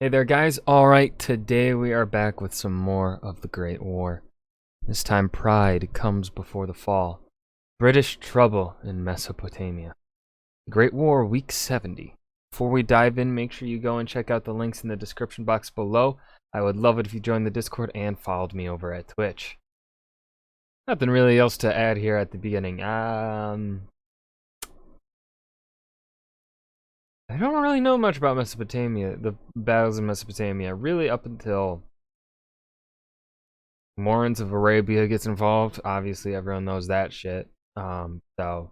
Hey there guys, alright, today we are back with some more of the Great War. This time pride comes before the fall. British trouble in Mesopotamia. Great War Week 70. Before we dive in, make sure you go and check out the links in the description box below. I would love it if you joined the Discord and followed me over at Twitch. Nothing really else to add here at the beginning. I don't really know much about Mesopotamia, the battles in Mesopotamia, really up until Lawrence of Arabia gets involved. Obviously, everyone knows that shit. So,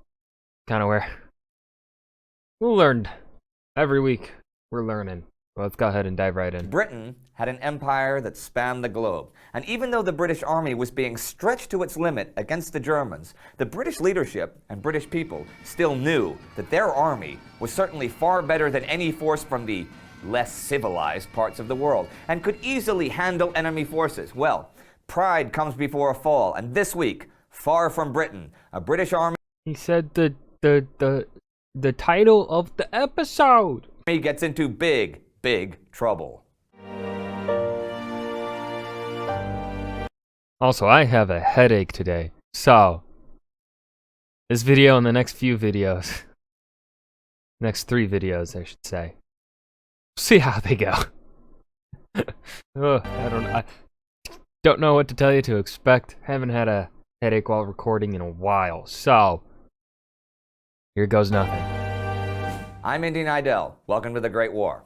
kind of where we'll learn every week. We're learning. Well, let's go ahead and dive right in. Britain had an empire that spanned the globe, and even though the British Army was being stretched to its limit against the Germans, the British leadership and British people still knew that their army was certainly far better than any force from the less civilized parts of the world, and could easily handle enemy forces. Well, pride comes before a fall, and this week, far from Britain, a British army He said the title of the episode gets into big trouble. Also, I have a headache today, so this video and the next few videos, next 3 videos, I should say, see how they go. I don't know what to tell you to expect. Haven't had a headache while recording in a while, so here goes nothing. I'm Indy Nidell. Welcome to the Great War.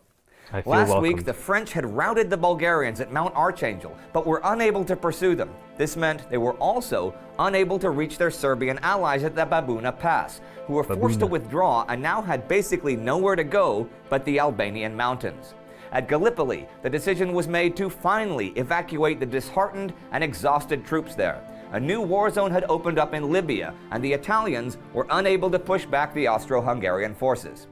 I feel Last welcome. week, the French had routed the Bulgarians at Mount Archangel, but were unable to pursue them. This meant they were also unable to reach their Serbian allies at the Babuna Pass, who were forced to withdraw and now had basically nowhere to go but the Albanian mountains. At Gallipoli, the decision was made to finally evacuate the disheartened and exhausted troops there. A new war zone had opened up in Libya, and the Italians were unable to push back the Austro-Hungarian forces.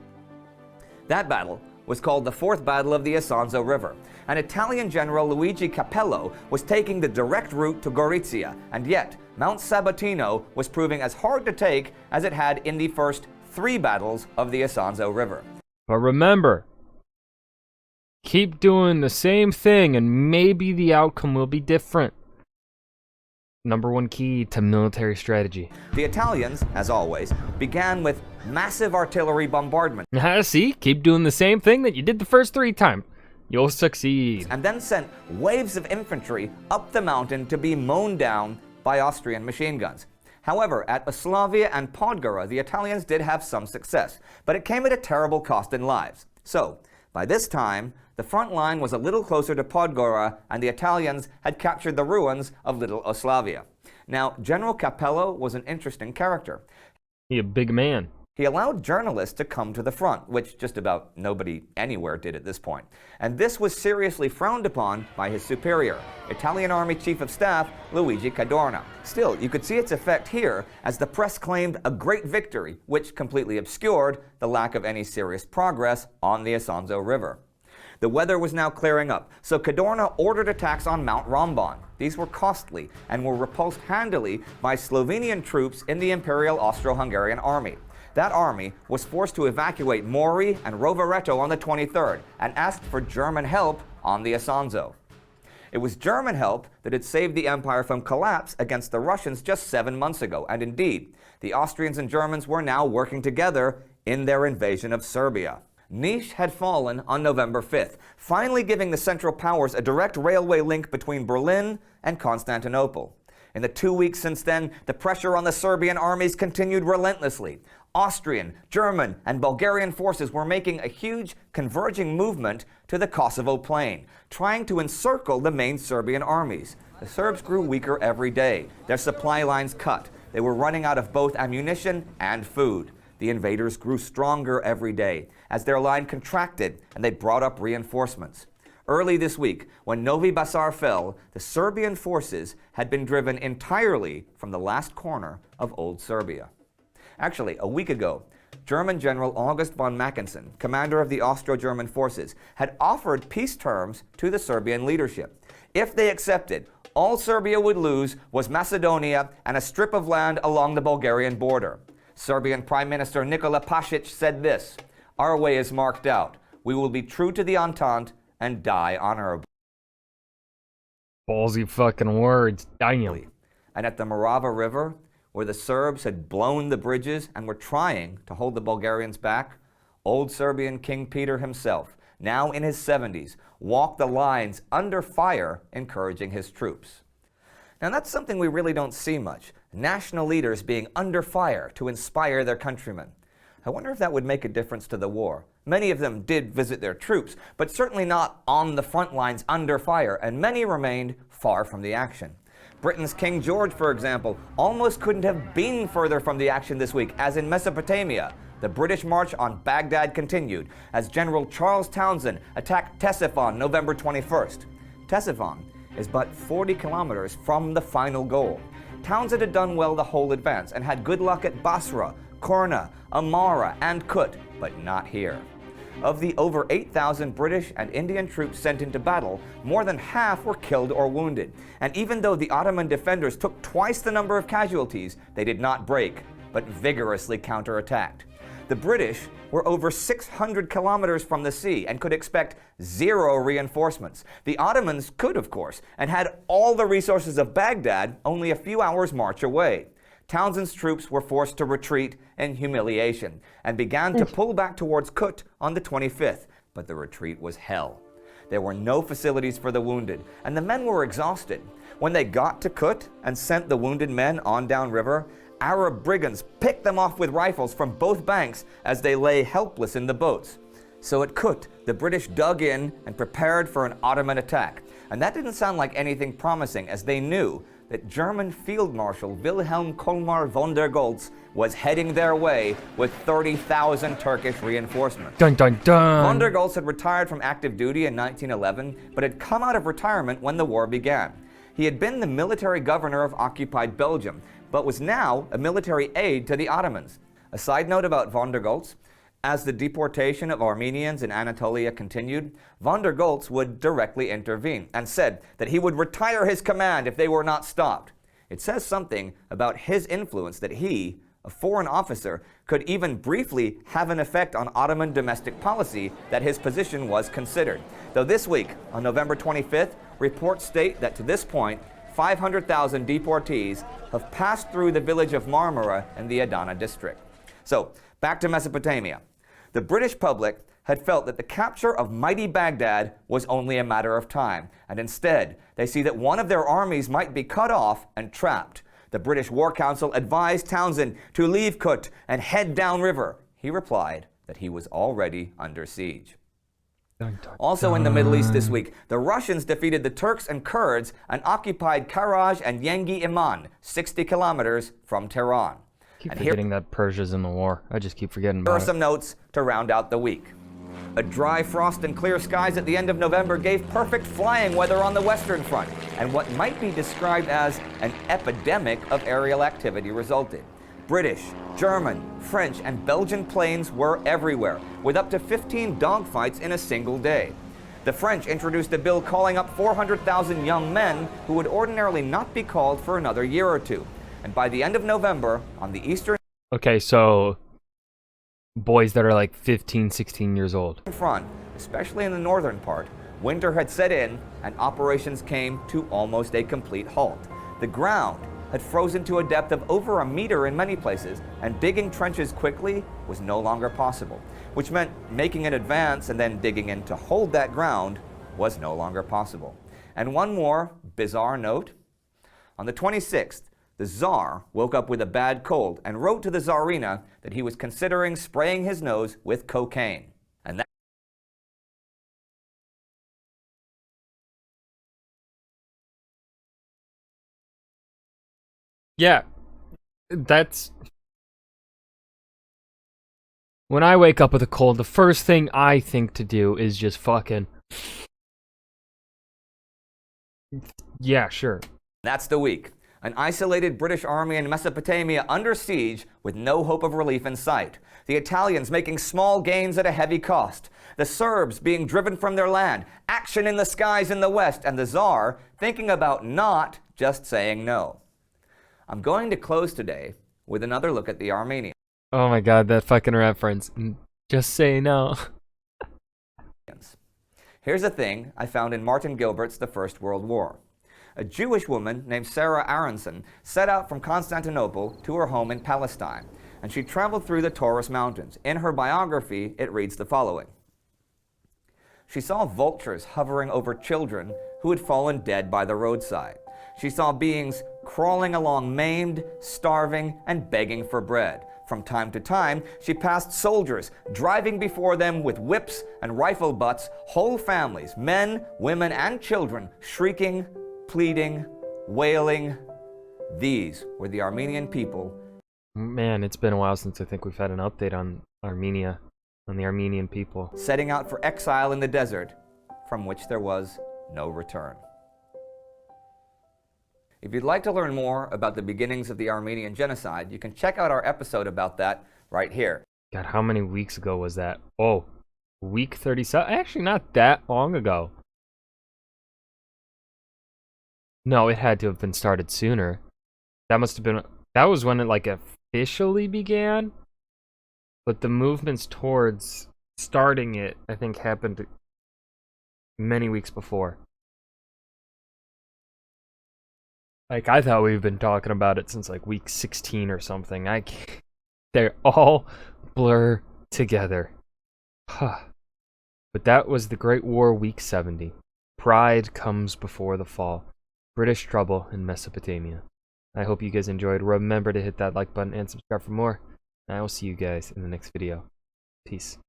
That battle was called the Fourth Battle of the Isonzo River, and Italian General Luigi Capello was taking the direct route to Gorizia, and yet Mount Sabatino was proving as hard to take as it had in the first 3 battles of the Isonzo River. But remember, keep doing the same thing and maybe the outcome will be different. Number 1 key to military strategy. The Italians, as always, began with massive artillery bombardment. See? Keep doing the same thing that you did the first 3 times. You'll succeed. And then sent waves of infantry up the mountain to be mown down by Austrian machine guns. However, at Oslavia and Podgora, the Italians did have some success, but it came at a terrible cost in lives. So, by this time, the front line was a little closer to Podgora, and the Italians had captured the ruins of Little Oslavia. Now, General Capello was an interesting character. He a big man. He allowed journalists to come to the front, which just about nobody anywhere did at this point. And this was seriously frowned upon by his superior, Italian Army Chief of Staff Luigi Cadorna. Still, you could see its effect here as the press claimed a great victory, which completely obscured the lack of any serious progress on the Isonzo River. The weather was now clearing up, so Cadorna ordered attacks on Mount Rombon. These were costly and were repulsed handily by Slovenian troops in the Imperial Austro-Hungarian Army. That army was forced to evacuate Mori and Rovereto on the 23rd and asked for German help on the Isonzo. It was German help that had saved the empire from collapse against the Russians just 7 months ago, and indeed, the Austrians and Germans were now working together in their invasion of Serbia. Niš had fallen on November 5th, finally giving the Central Powers a direct railway link between Berlin and Constantinople. In the 2 weeks since then, the pressure on the Serbian armies continued relentlessly. Austrian, German, and Bulgarian forces were making a huge converging movement to the Kosovo plain, trying to encircle the main Serbian armies. The Serbs grew weaker every day, their supply lines cut. They were running out of both ammunition and food. The invaders grew stronger every day as their line contracted and they brought up reinforcements. Early this week, when Novi Basar fell, the Serbian forces had been driven entirely from the last corner of Old Serbia. Actually, a week ago, German General August von Mackensen, commander of the Austro-German forces, had offered peace terms to the Serbian leadership. If they accepted, all Serbia would lose was Macedonia and a strip of land along the Bulgarian border. Serbian Prime Minister Nikola Pasic said this, "Our way is marked out. We will be true to the Entente and die honorably. Ballsy fucking words. Damn. And at the Morava River, where the Serbs had blown the bridges and were trying to hold the Bulgarians back, old Serbian King Peter himself, now in his 70s, walked the lines under fire, encouraging his troops. Now that's something we really don't see much, national leaders being under fire to inspire their countrymen. I wonder if that would make a difference to the war. Many of them did visit their troops, but certainly not on the front lines under fire, and many remained far from the action. Britain's King George, for example, almost couldn't have been further from the action this week, as in Mesopotamia. The British march on Baghdad continued as General Charles Townshend attacked Ctesiphon November 21st. Ctesiphon is but 40 kilometers from the final goal. Townshend had done well the whole advance and had good luck at Basra, Korna, Amara, and Kut, but not here. Of the over 8,000 British and Indian troops sent into battle, more than half were killed or wounded. And even though the Ottoman defenders took twice the number of casualties, they did not break, but vigorously counterattacked. The British were over 600 kilometers from the sea and could expect zero reinforcements. The Ottomans could, of course, and had all the resources of Baghdad only a few hours' march away. Townshend's troops were forced to retreat in humiliation and began to pull back towards Kut on the 25th, but the retreat was hell. There were no facilities for the wounded, and the men were exhausted. When they got to Kut and sent the wounded men on downriver, Arab brigands picked them off with rifles from both banks as they lay helpless in the boats. So at Kut, the British dug in and prepared for an Ottoman attack. And that didn't sound like anything promising, as they knew that German Field Marshal Wilhelm Kolmar von der Goltz was heading their way with 30,000 Turkish reinforcements. Dun dun dun! Von der Goltz had retired from active duty in 1911, but had come out of retirement when the war began. He had been the military governor of occupied Belgium, but was now a military aide to the Ottomans. A side note about von der Goltz: as the deportation of Armenians in Anatolia continued, von der Goltz would directly intervene and said that he would retire his command if they were not stopped. It says something about his influence that he, a foreign officer, could even briefly have an effect on Ottoman domestic policy that his position was considered. Though this week, on November 25th, reports state that to this point, 500,000 deportees have passed through the village of Marmara in the Adana district. So, back to Mesopotamia. The British public had felt that the capture of mighty Baghdad was only a matter of time, and instead, they see that one of their armies might be cut off and trapped. The British War Council advised Townshend to leave Kut and head downriver. He replied that he was already under siege. Dun, dun, Also in the Middle East this week, the Russians defeated the Turks and Kurds and occupied Karaj and Yengi Iman, 60 kilometers from Tehran. Keep And forgetting that Persia's in the war. I just keep forgetting here are about it. some notes to round out the week. A dry frost and clear skies at the end of November gave perfect flying weather on the Western Front, and what might be described as an epidemic of aerial activity resulted. British, German, French, and Belgian planes were everywhere, with up to 15 dogfights in a single day. The French introduced a bill calling up 400,000 young men who would ordinarily not be called for another year or two. And by the end of November, on the Eastern Okay, so boys that are like 15, 16 years old. Front, especially in the northern part, winter had set in and operations came to almost a complete halt. The ground had frozen to a depth of over a meter in many places, and digging trenches quickly was no longer possible, which meant making an advance and then digging in to hold that ground was no longer possible. And one more bizarre note. On the 26th, the Tsar woke up with a bad cold and wrote to the Tsarina that he was considering spraying his nose with cocaine. And that Yeah, that's... When I wake up with a cold, the first thing I think to do is just fucking... Yeah, sure. That's the week. An isolated British army in Mesopotamia under siege with no hope of relief in sight. The Italians making small gains at a heavy cost. The Serbs being driven from their land. Action in the skies in the west. And the Tsar thinking about not just saying no. I'm going to close today with another look at the Armenians. Oh my god, that fucking reference. Just say no. Here's a thing I found in Martin Gilbert's The First World War. A Jewish woman named Sarah Aronson set out from Constantinople to her home in Palestine, and she traveled through the Taurus Mountains. In her biography, it reads the following. She saw vultures hovering over children who had fallen dead by the roadside. She saw beings crawling along maimed, starving, and begging for bread. From time to time, she passed soldiers, driving before them with whips and rifle butts, whole families, men, women, and children, shrieking, pleading, wailing. These were the Armenian people. Man, it's been a while since I think we've had an update on Armenia, on the Armenian people. Setting out for exile in the desert, from which there was no return. If you'd like to learn more about the beginnings of the Armenian genocide, you can check out our episode about that right here. God, how many weeks ago was that? Oh, week 37? Actually, not that long ago. No, it had to have been started sooner. That must have been, that was when it like officially began. But the movements towards starting it, I think, happened many weeks before. Like, I thought we've been talking about it since like week 16 or something. I can't, they're all blur together. Huh. But that was the Great War, week 70. Pride comes before the fall. British trouble in Mesopotamia. I hope you guys enjoyed. Remember to hit that like button and subscribe for more. And I will see you guys in the next video. Peace.